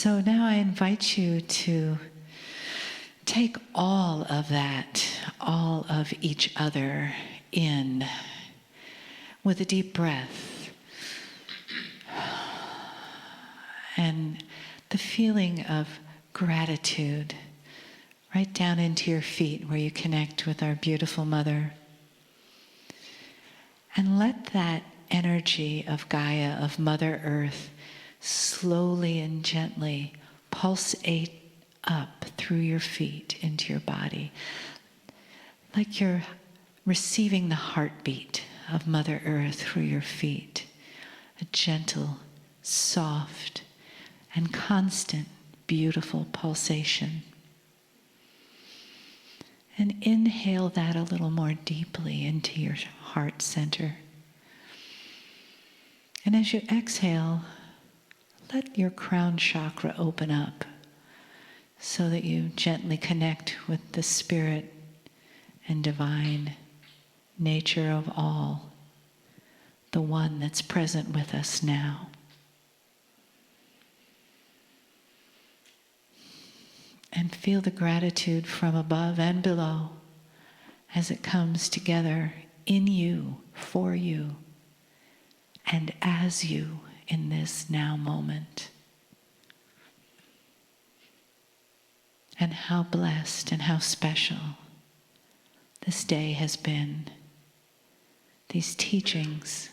So now I invite you to take all of that, all of each other in with a deep breath. And the feeling of gratitude right down into your feet where you connect with our beautiful mother. And let that energy of Gaia, of Mother Earth, slowly and gently pulsate up through your feet into your body, like you're receiving the heartbeat of Mother Earth through your feet, a gentle, soft, and constant, beautiful pulsation. And inhale that a little more deeply into your heart center. And as you exhale, let your crown chakra open up so that you gently connect with the spirit and divine nature of all, the one that's present with us now. And feel the gratitude from above and below as it comes together in you, for you, and as you in this now moment. And how blessed and how special this day has been. These teachings,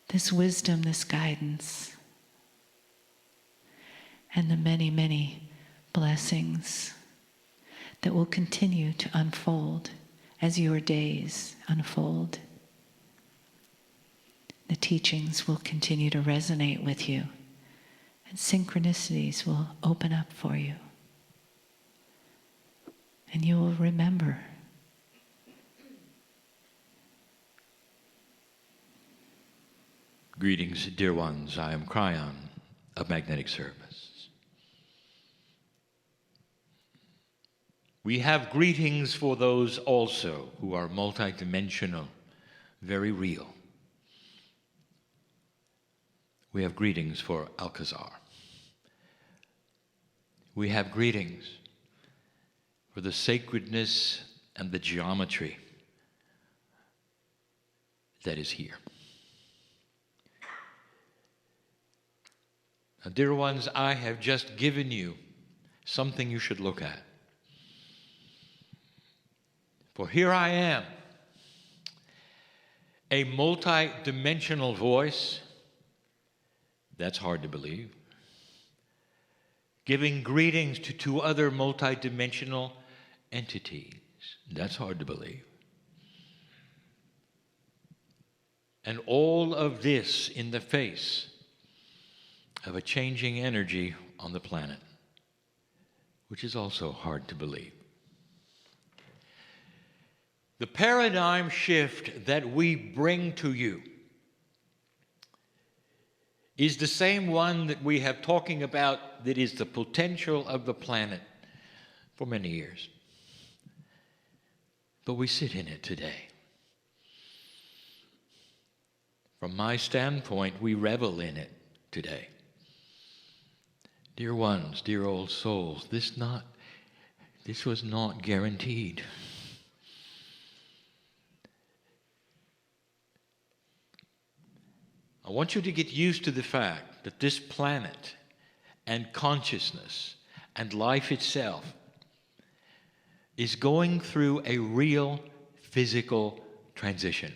this wisdom, this guidance, and the many, many blessings that will continue to unfold as your days unfold. The teachings will continue to resonate with you, and synchronicities will open up for you. And you will remember. Greetings, dear ones. I am Kryon of Magnetic Service. We have greetings for those also who are multidimensional, very real. We have greetings for Alcazar. We have greetings for the sacredness and the geometry that is here. Now, dear ones, I have just given you something you should look at. For here I am, a multi-dimensional voice, that's hard to believe, giving greetings to two other multi-dimensional entities, that's hard to believe. And all of this in the face of a changing energy on the planet, which is also hard to believe. The paradigm shift that we bring to you is the same one that we have talking about, that is the potential of the planet for many years. But we sit in it today. From my standpoint, we revel in it today. Dear ones, dear old souls, this was not guaranteed. I want you to get used to the fact that this planet and consciousness and life itself is going through a real physical transition.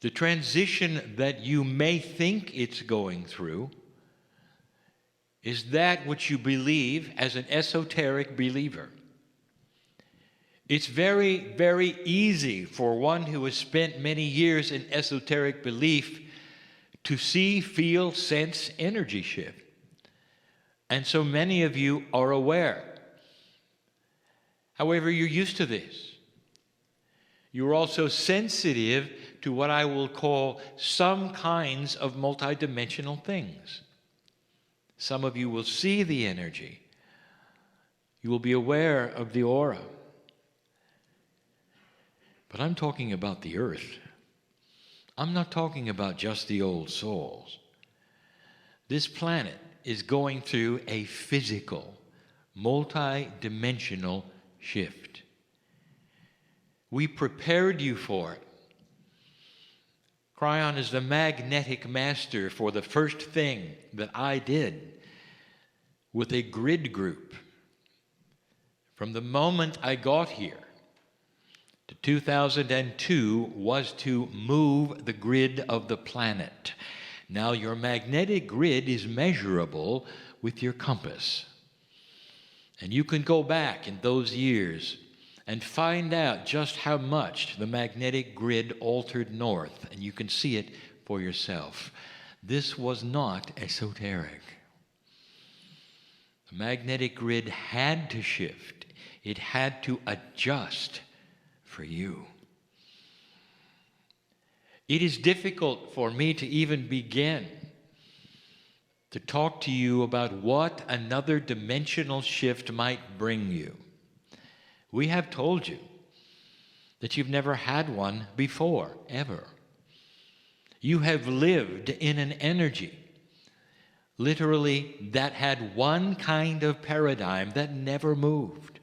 The transition that you may think it's going through is that which you believe as an esoteric believer. It's very, very easy for one who has spent many years in esoteric belief to see, feel, sense energy shift. And so many of you are aware. However, you're used to this. You're also sensitive to what I will call some kinds of multidimensional things. Some of you will see the energy. You will be aware of the aura. But I'm talking about the earth. I'm not talking about just the old souls. This planet is going through a physical, multi-dimensional shift. We prepared you for it. Kryon is the magnetic master for the first thing that I did with a grid group. From the moment I got here to 2002 was to move the grid of the planet. Now your magnetic grid is measurable with your compass. And you can go back in those years and find out just how much the magnetic grid altered north, and you can see it for yourself. This was not esoteric. The magnetic grid had to shift. It had to adjust for you. It is difficult for me to even begin to talk to you about what another dimensional shift might bring you. We have told you that you've never had one before, ever. You have lived in an energy, literally, that had one kind of paradigm that never moved.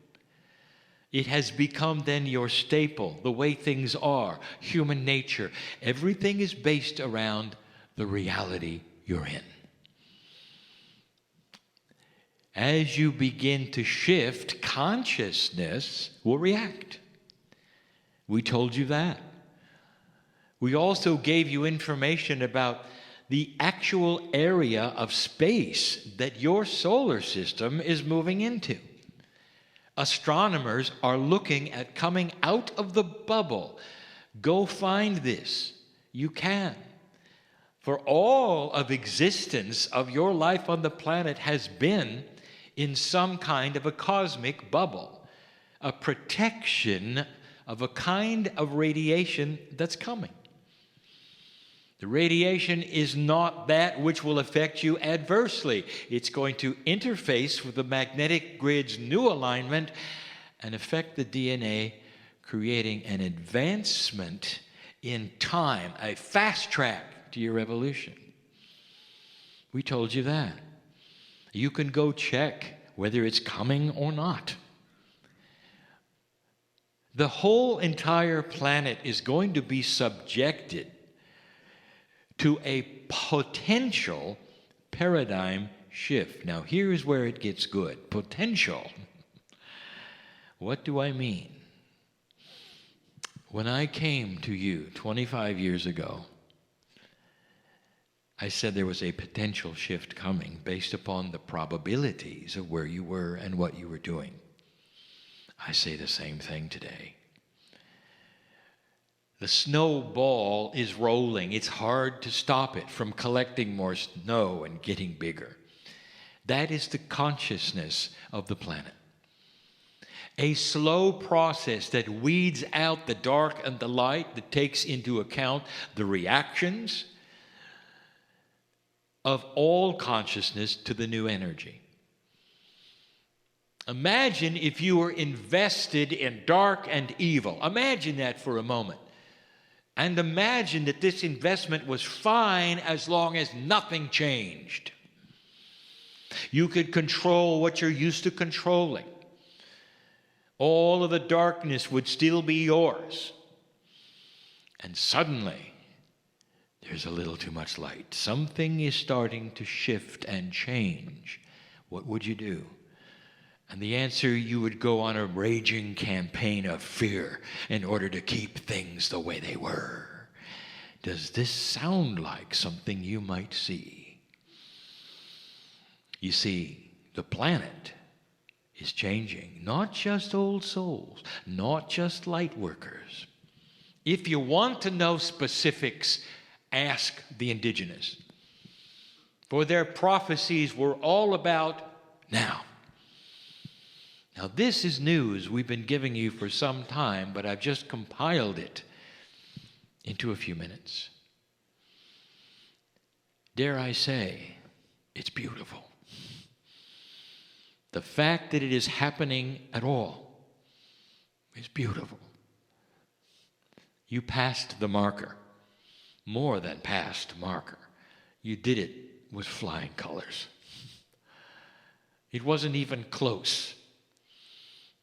It has become then your staple, the way things are, human nature. Everything is based around the reality you're in. As you begin to shift, consciousness will react. We told you that. We also gave you information about the actual area of space that your solar system is moving into. Astronomers are looking at coming out of the bubble. Go find this. You can. For all of existence of your life on the planet has been in some kind of a cosmic bubble, a protection of a kind of radiation that's coming. The radiation is not that which will affect you adversely. It's going to interface with the magnetic grid's new alignment and affect the DNA, creating an advancement in time, a fast track to your evolution. We told you that. You can go check whether it's coming or not. The whole entire planet is going to be subjected to a potential paradigm shift. Now, here's where it gets good. Potential. What do I mean? When I came to you 25 years ago, I said there was a potential shift coming based upon the probabilities of where you were and what you were doing. I say the same thing today. The snowball is rolling. It's hard to stop it from collecting more snow and getting bigger. That is the consciousness of the planet. A slow process that weeds out the dark and the light, that takes into account the reactions of all consciousness to the new energy. Imagine if you were invested in dark and evil. Imagine that for a moment. And imagine that this investment was fine as long as nothing changed. You could control what you're used to controlling. All of the darkness would still be yours. And suddenly, there's a little too much light. Something is starting to shift and change. What would you do? And the answer, you would go on a raging campaign of fear in order to keep things the way they were. Does this sound like something you might see? You see, the planet is changing. Not just old souls, not just light workers. If you want to know specifics, ask the indigenous. For their prophecies were all about now. Now, this is news we've been giving you for some time, but I've just compiled it into a few minutes. Dare I say, it's beautiful. The fact that it is happening at all is beautiful. You passed the marker, more than passed the marker. You did it with flying colors. It wasn't even close.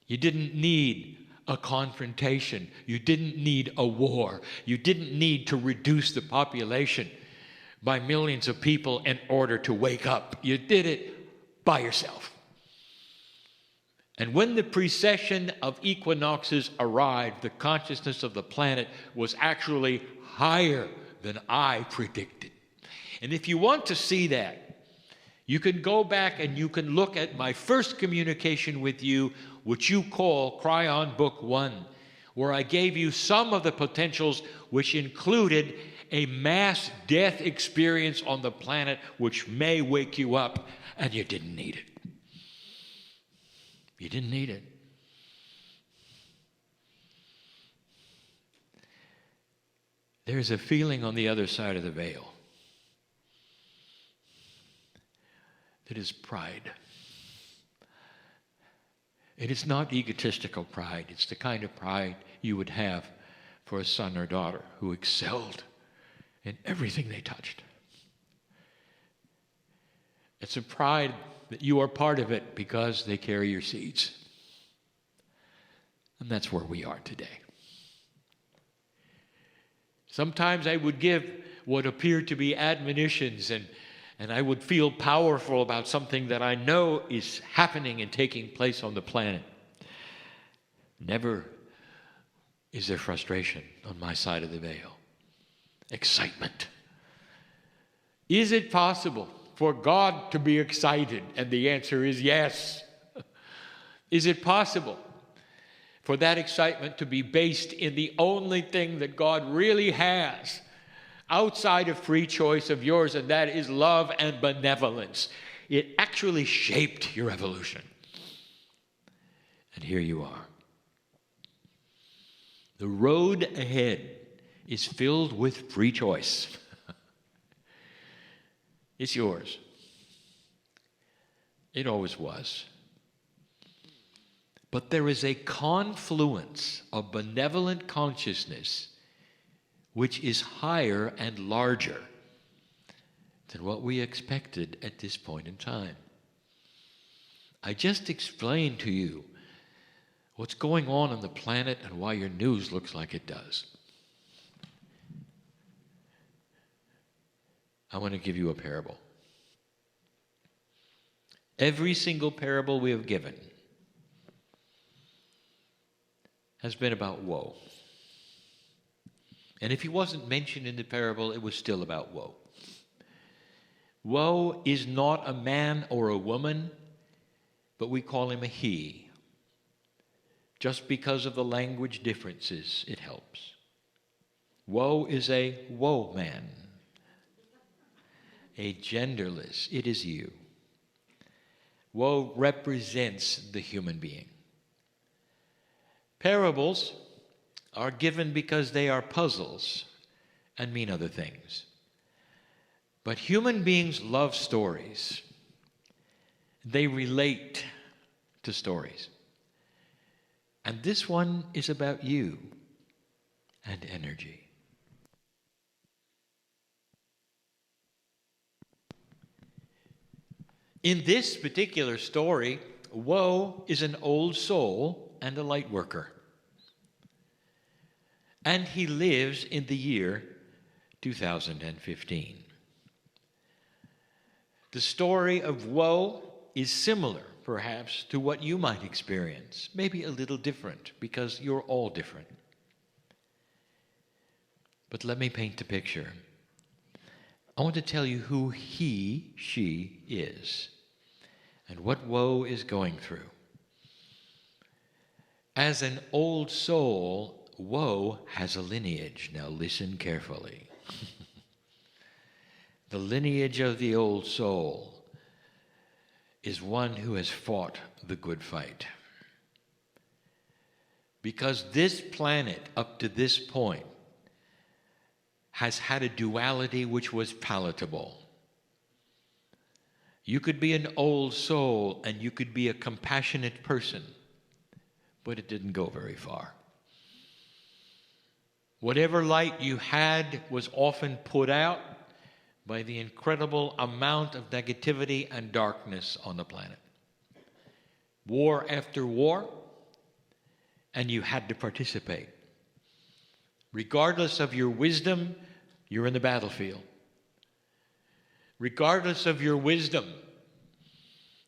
You didn't need a confrontation. You didn't need a war. You didn't need to reduce the population by millions of people in order to wake up. You did it by yourself. And when the precession of equinoxes arrived, the consciousness of the planet was actually higher than I predicted. And if you want to see that, you can go back and you can look at my first communication with you, which you call Kryon Book 1, where I gave you some of the potentials which included a mass death experience on the planet which may wake you up, and you didn't need it. You didn't need it. There's a feeling on the other side of the veil. It is pride. It is not egotistical pride. It's the kind of pride you would have for a son or daughter who excelled in everything they touched. It's a pride that you are part of it because they carry your seeds. And that's where we are today. Sometimes I would give what appeared to be admonitions, and I would feel powerful about something that I know is happening and taking place on the planet. Never is there frustration on my side of the veil. Excitement. Is it possible for God to be excited? And the answer is yes. Is it possible for that excitement to be based in the only thing that God really has outside of free choice of yours, and that is love and benevolence? It actually shaped your evolution. And here you are. The road ahead is filled with free choice. It's yours. It always was. But there is a confluence of benevolent consciousness which is higher and larger than what we expected at this point in time. I just explained to you what's going on the planet and why your news looks like it does. I want to give you a parable. Every single parable we have given has been about woe. And if he wasn't mentioned in the parable, it was still about woe. Woe is not a man or a woman, but we call him a he. Just because of the language differences, it helps. Woe is a woe man. A genderless, it is you. Woe represents the human being. Parables are given because they are puzzles and mean other things. But human beings love stories. They relate to stories. And this one is about you and energy. In this particular story, woe is an old soul and a light worker. And he lives in the year 2015. The story of woe is similar, perhaps, to what you might experience. Maybe a little different, because you're all different. But let me paint the picture. I want to tell you who he, she is, and what woe is going through. As an old soul, woe has a lineage. Now listen carefully. The lineage of the old soul is one who has fought the good fight. Because this planet, up to this point, has had a duality which was palatable. You could be an old soul and you could be a compassionate person, but it didn't go very far. Whatever light you had was often put out by the incredible amount of negativity and darkness on the planet. War after war, and you had to participate. Regardless of your wisdom, you're in the battlefield. Regardless of your wisdom,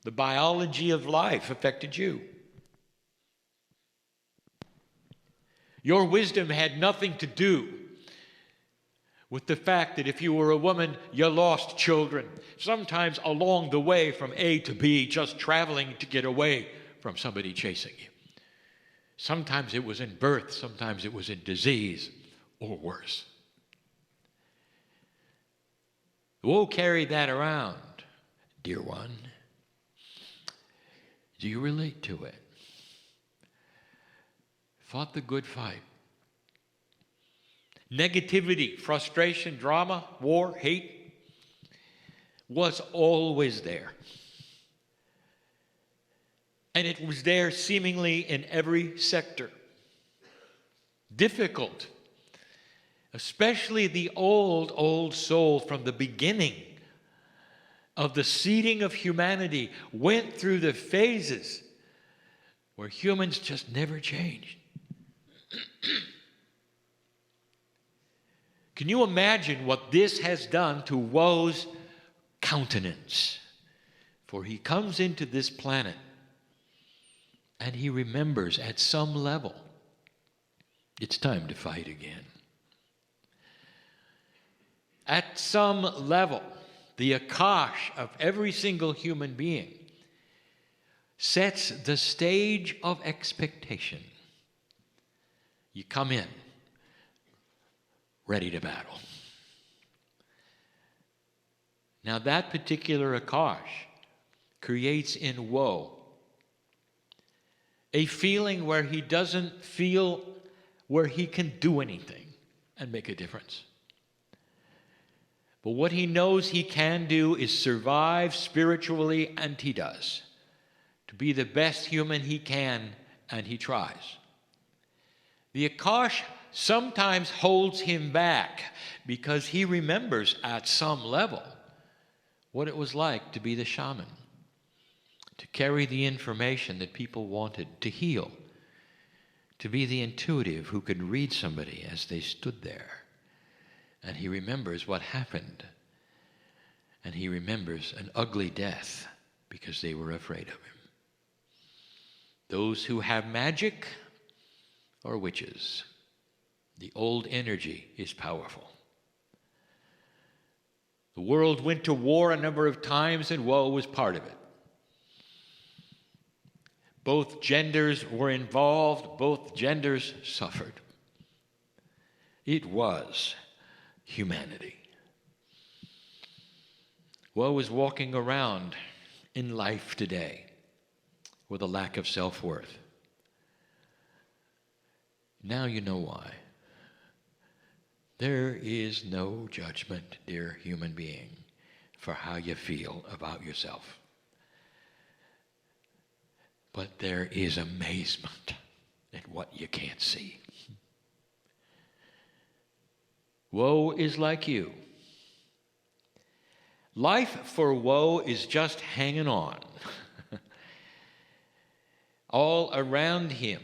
the biology of life affected you. Your wisdom had nothing to do with the fact that if you were a woman, you lost children. Sometimes along the way from A to B, just traveling to get away from somebody chasing you. Sometimes it was in birth, sometimes it was in disease, or worse. Woe carried that around, dear one. Do you relate to it? Fought the good fight. Negativity, frustration, drama, war, hate was always there. And it was there seemingly in every sector. Difficult, especially the old soul from the beginning of the seeding of humanity went through the phases where humans just never changed. Can you imagine what this has done to woe's countenance? For he comes into this planet and he remembers at some level it's time to fight again. At some level, the Akash of every single human being sets the stage of expectation. You come in, ready to battle. Now that particular Akash creates in woe a feeling where he doesn't feel where he can do anything and make a difference. But what he knows he can do is survive spiritually, and he does. To be the best human he can, and he tries. The Akash sometimes holds him back because he remembers at some level what it was like to be the shaman, to carry the information that people wanted, to heal, to be the intuitive who could read somebody as they stood there. And he remembers what happened. And he remembers an ugly death because they were afraid of him. Those who have magic are witches. The old energy is powerful. The world went to war a number of times, and woe was part of it. Both genders were involved. Both genders suffered. It was humanity. Woe is walking around in life today with a lack of self-worth. Now you know why. There is no judgment, dear human being, for how you feel about yourself. But there is amazement at what you can't see. Woe is like you. Life for woe is just hanging on. All around him.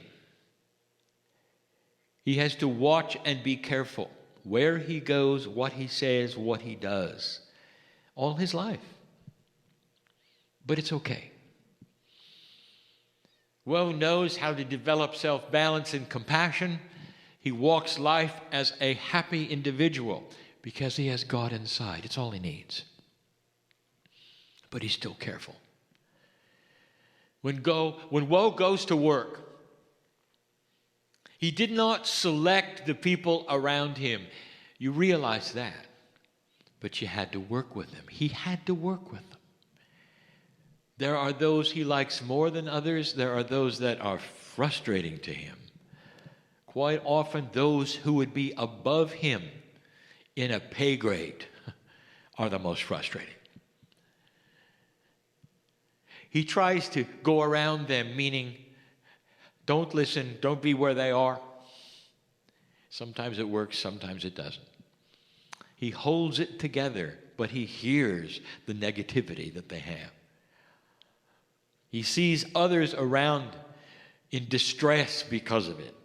He has to watch and be careful where he goes, what he says, what he does. All his life. But it's okay. Woe knows how to develop self-balance and compassion. He walks life as a happy individual because he has God inside. It's all he needs. But he's still careful. When woe goes to work, he did not select the people around him. You realize that. But you had to work with them. He had to work with them. There are those he likes more than others. There are those that are frustrating to him. Quite often, those who would be above him in a pay grade are the most frustrating. He tries to go around them, meaning, don't listen, don't be where they are. Sometimes it works, sometimes it doesn't. He holds it together but he hears the negativity that they have. He sees others around in distress because of it.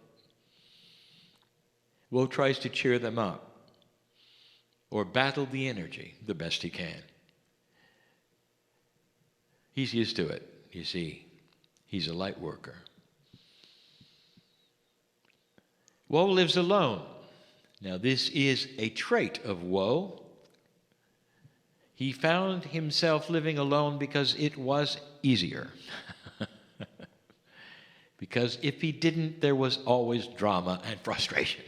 Woe tries to cheer them up or battle the energy the best he can. He's used to it, you see. He's a light worker. Woe lives alone. Now, this is a trait of woe. He found himself living alone because it was easier. Because if he didn't, there was always drama and frustration.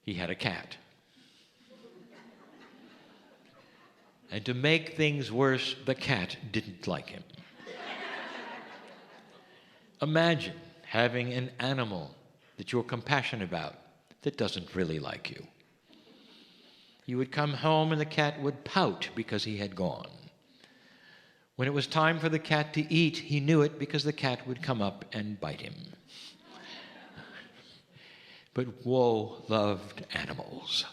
He had a cat. And to make things worse, the cat didn't like him. Imagine having an animal that you're compassionate about that doesn't really like you. You would come home and the cat would pout because he had gone. When it was time for the cat to eat, he knew it because the cat would come up and bite him. But Woe loved animals,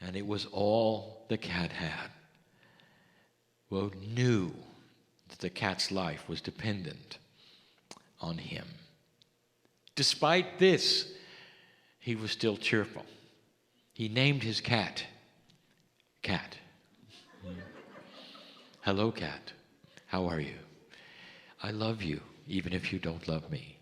and it was all the cat had. Woe knew that the cat's life was dependent on him. Despite this, he was still cheerful. He named his cat, Cat. Hello, cat. How are you? I love you, even if you don't love me.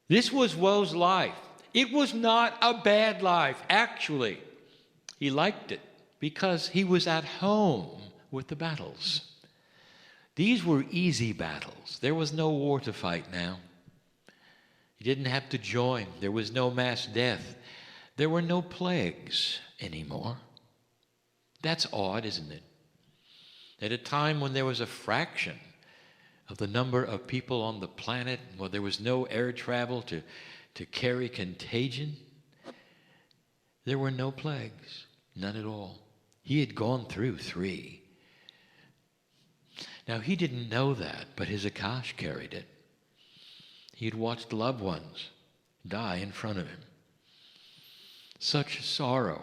This was Woe's life. It was not a bad life, actually. He liked it because he was at home with the battles. These were easy battles. There was no war to fight now. He didn't have to join. There was no mass death. There were no plagues anymore. That's odd, isn't it? At a time when there was a fraction of the number of people on the planet, where there was no air travel to carry contagion, there were no plagues, none at all. He had gone through 3. Now, he didn't know that, but his Akash carried it. He had watched loved ones die in front of him. Such sorrow.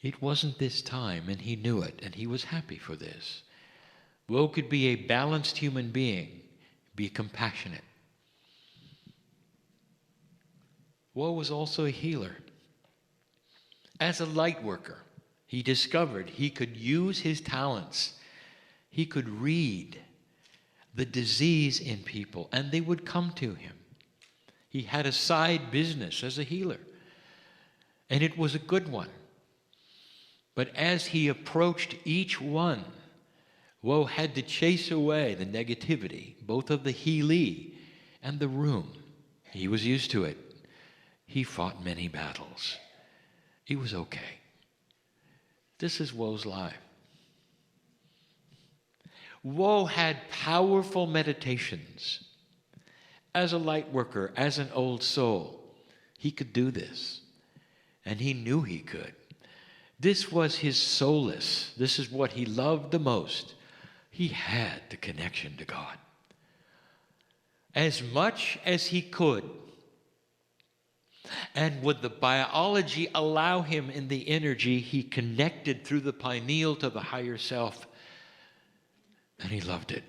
It wasn't this time, and he knew it, and he was happy for this. Woe could be a balanced human being, be compassionate. Woe was also a healer. As a light worker, he discovered he could use his talents. He could read the disease in people, and they would come to him. He had a side business as a healer, and it was a good one. But as he approached each one, Woe had to chase away the negativity, both of the healee and the room. He was used to it. He fought many battles. It was okay. This is Woe's life. Woe had powerful meditations. As a light worker, as an old soul, he could do this. And he knew he could. This was his solace. This is what he loved the most. He had the connection to God. As much as he could. And would the biology allow him in the energy, he connected through the pineal to the higher self. And he loved it.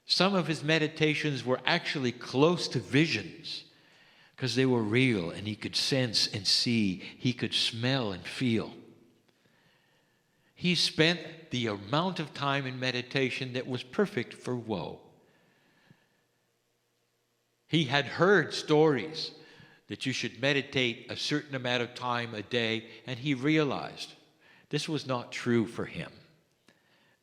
Some of his meditations were actually close to visions because they were real and he could sense and see. He could smell and feel. He spent the amount of time in meditation that was perfect for Woe. He had heard stories that you should meditate a certain amount of time a day, and he realized this was not true for him.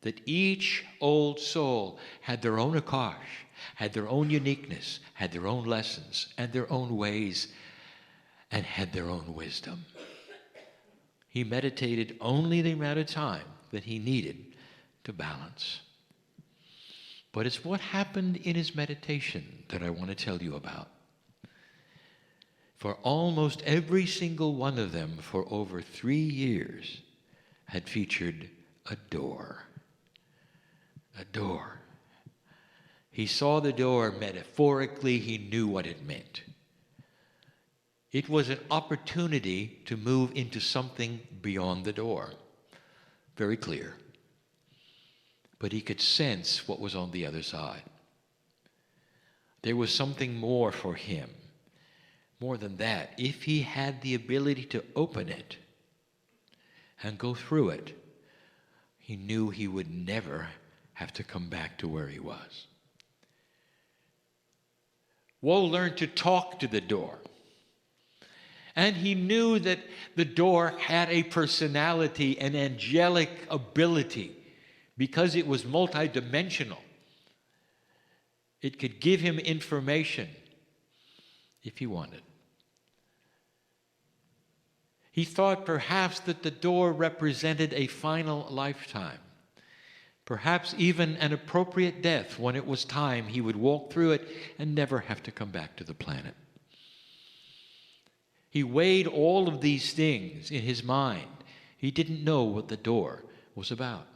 That each old soul had their own Akash, had their own uniqueness, had their own lessons, and their own ways, and had their own wisdom. He meditated only the amount of time that he needed to balance. But it's what happened in his meditation that I want to tell you about. For almost every single one of them for over 3 years had featured a door. A door. He saw the door metaphorically. He knew what it meant. It was an opportunity to move into something beyond the door. Very clear. But he could sense what was on the other side. There was something more for him. More than that, if he had the ability to open it and go through it, he knew he would never have to come back to where he was. Woe learned to talk to the door. And he knew that the door had a personality, an angelic ability, because it was multidimensional. It could give him information if he wanted. He thought perhaps that the door represented a final lifetime, perhaps even an appropriate death. When it was time, he would walk through it and never have to come back to the planet. He weighed all of these things in his mind. He didn't know what the door was about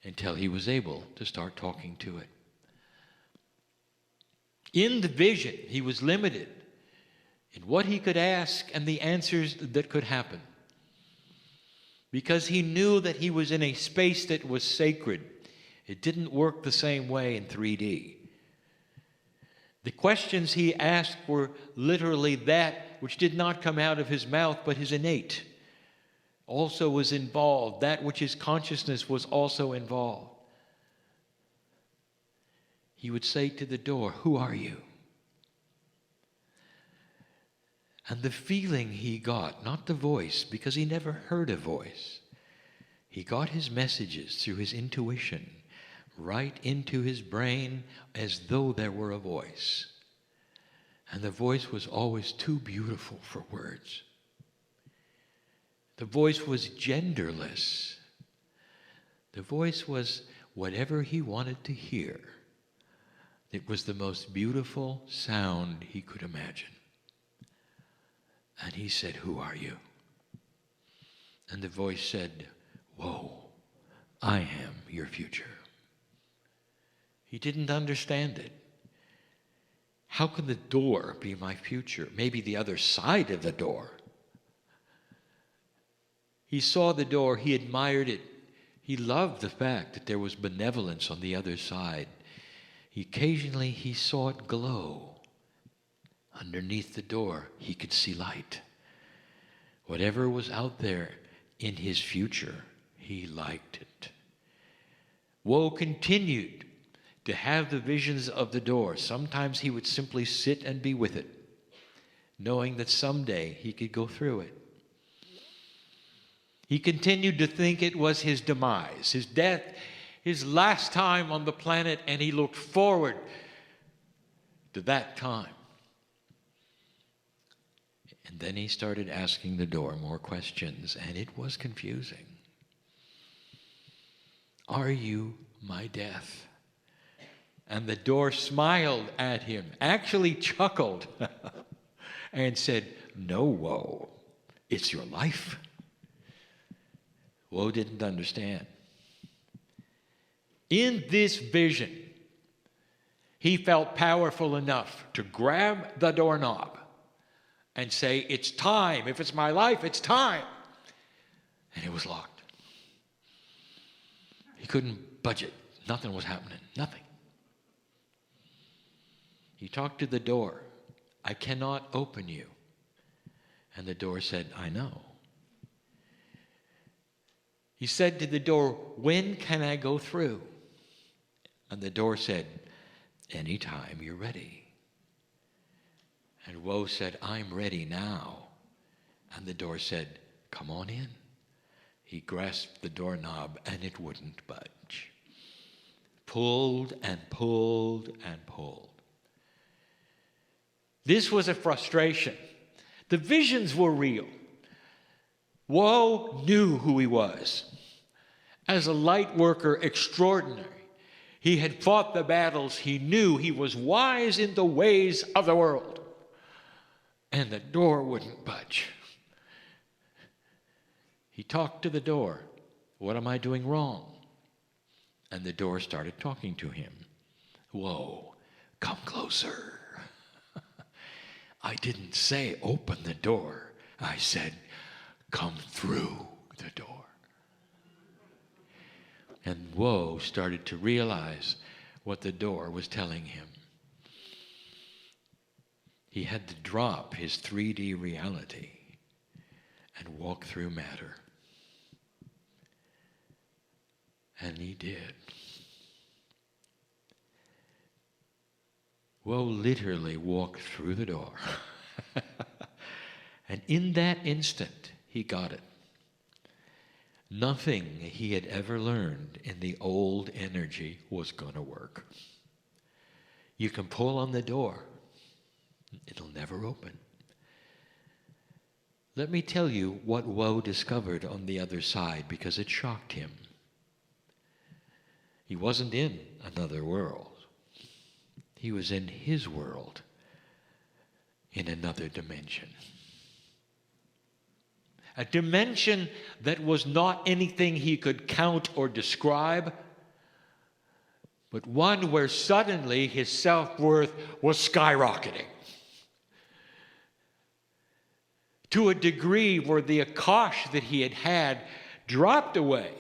until he was able to start talking to it. In the vision, he was limited in what he could ask and the answers that could happen, because he knew that he was in a space that was sacred. It didn't work the same way in 3D. The questions he asked were literally that which did not come out of his mouth, but his innate also was involved. That which his consciousness was also involved. He would say to the door, "Who are you?" And the feeling he got, not the voice, because he never heard a voice, he got his messages through his intuition, right into his brain as though there were a voice. And the voice was always too beautiful for words. The voice was genderless. The voice was whatever he wanted to hear. It was the most beautiful sound he could imagine. And he said, "Who are you?" And the voice said, "Whoa, I am your future." He didn't understand it. How could the door be my future? Maybe the other side of the door. He saw the door, he admired it. He loved the fact that there was benevolence on the other side. Occasionally he saw it glow. Underneath the door, he could see light. Whatever was out there in his future, he liked it. Woe continued to have the visions of the door. Sometimes he would simply sit and be with it, knowing that someday he could go through it. He continued to think it was his demise, his death, his last time on the planet, and he looked forward to that time. And then he started asking the door more questions, and it was confusing. "Are you my death?" And the door smiled at him, actually chuckled, and said, "No, Woe, it's your life." Woe didn't understand. In this vision, he felt powerful enough to grab the doorknob and say, "It's time. If it's my life, it's time." And it was locked. He couldn't budge it. Nothing was happening. Nothing. He talked to the door. "I cannot open you." And the door said, "I know." He said to the door, "When can I go through?" And the door said, "Anytime you're ready." And Woe said, "I'm ready now." And the door said, "Come on in." He grasped the doorknob and it wouldn't budge. Pulled and pulled and pulled. This was a frustration. The visions were real. Woe knew who he was. As a light worker extraordinary, he had fought the battles. He knew he was wise in the ways of the world. And the door wouldn't budge. He talked to the door. "What am I doing wrong?" And the door started talking to him. "Woe, come closer. I didn't say open the door. I said, come through the door. And Woe started to realize what the door was telling him. He had to drop his 3D reality and walk through matter. And he did. Woe literally walked through the door. And in that instant, he got it. Nothing he had ever learned in the old energy was going to work. You can pull on the door. It'll never open. Let me tell you what Woe discovered on the other side, because it shocked him. He wasn't in another world. He was in his world, in another dimension. A dimension that was not anything he could count or describe, but one where suddenly his self-worth was skyrocketing to a degree where the akash that he had dropped away.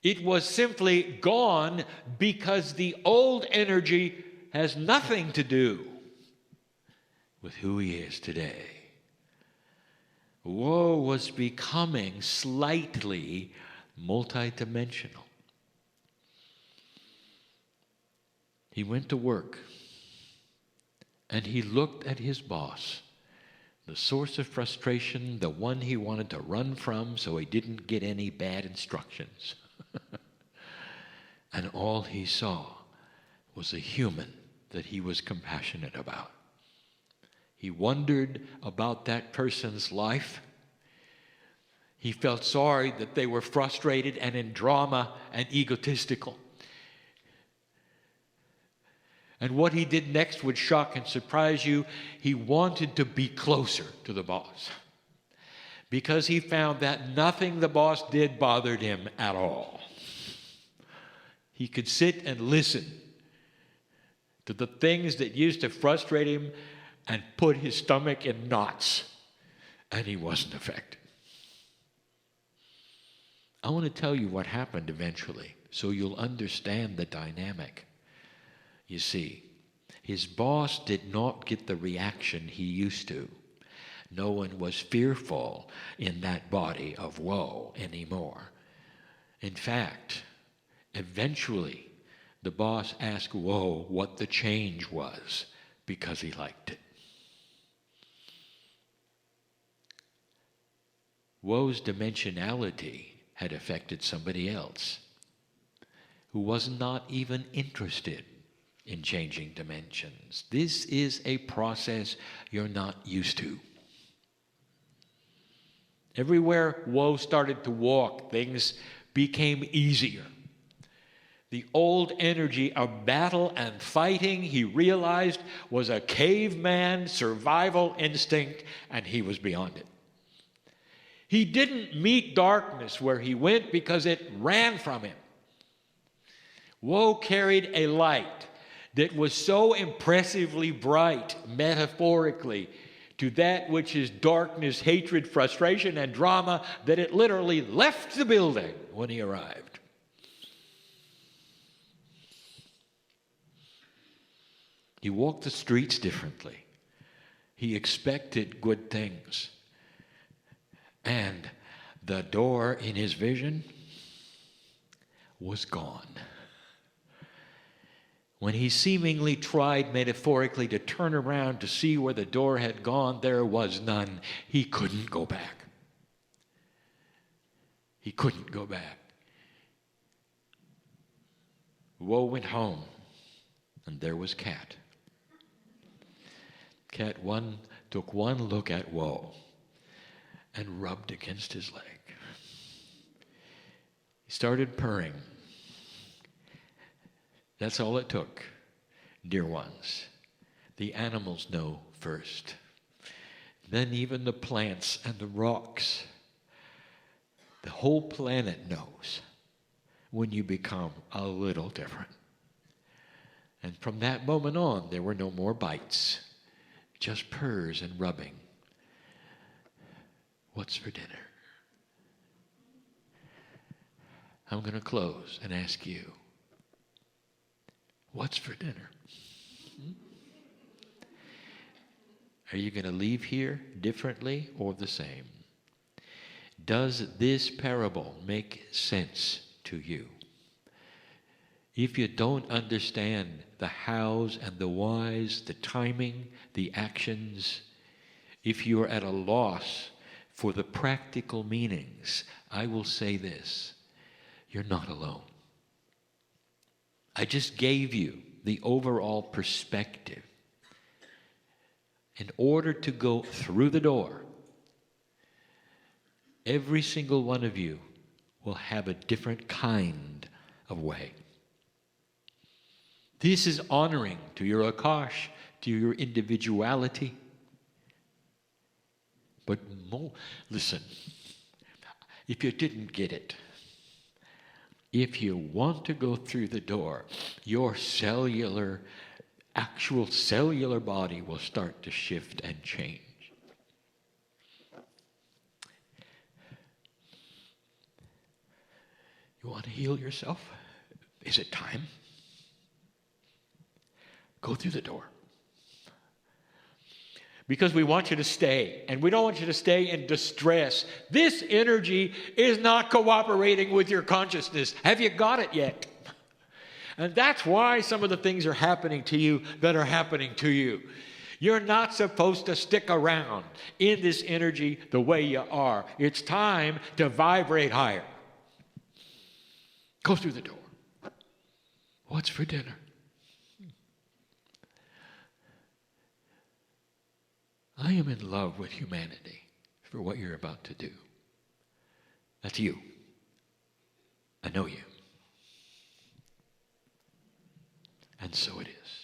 It was simply gone because the old energy has nothing to do with who he is today. Woe was becoming slightly multidimensional. He went to work and he looked at his boss, the source of frustration, the one he wanted to run from so he didn't get any bad instructions. And all he saw was a human that he was compassionate about. He wondered about that person's life. He felt sorry that they were frustrated and in drama and egotistical. And what he did next would shock and surprise you. He wanted to be closer to the boss, because he found that nothing the boss did bothered him at all. He could sit and listen to the things that used to frustrate him and put his stomach in knots, and he wasn't affected. I want to tell you what happened eventually, so you'll understand the dynamic. You see, his boss did not get the reaction he used to. No one was fearful in that body of Woe anymore. In fact, eventually, the boss asked Woe what the change was, because he liked it. Woe's dimensionality had affected somebody else who was not even interested in changing dimensions. This is a process you're not used to. Everywhere Woe started to walk, things became easier. The old energy of battle and fighting, he realized, was a caveman survival instinct, and he was beyond it. He didn't meet darkness where he went because it ran from him. Woe carried a light that was so impressively bright, metaphorically, to that which is darkness, hatred, frustration, and drama, that it literally left the building when he arrived. He walked the streets differently. He expected good things. And the door in his vision was gone. When he seemingly tried metaphorically to turn around to see where the door had gone, there was none. He couldn't go back. He couldn't go back. Woe went home, and there was Cat. Cat took one look at Woe and rubbed against his leg. He started purring. That's all it took, dear ones. The animals know first. Then even the plants and the rocks. The whole planet knows when you become a little different. And from that moment on, there were no more bites. just purrs and rubbing. What's for dinner? I'm going to close and ask you, what's for dinner? Are you going to leave here differently or the same? Does this parable make sense to you? If you don't understand the hows and the whys, the timing, the actions, if you're at a loss for the practical meanings, I will say this: you're not alone. I just gave you the overall perspective. In order to go through the door, every single one of you will have a different kind of way. This is honoring to your Akash, to your individuality. But listen, if you didn't get it, if you want to go through the door, your actual cellular body will start to shift and change. You want to heal yourself? Is it time? Go through the door. Because we want you to stay, and we don't want you to stay in distress. This energy is not cooperating with your consciousness. Have you got it yet? And that's why some of the things are happening to you that are happening to you. You're not supposed to stick around in this energy the way you are. It's time to vibrate higher. Go through the door. What's for dinner? I am in love with humanity for what you're about to do. That's you. I know you. And so it is.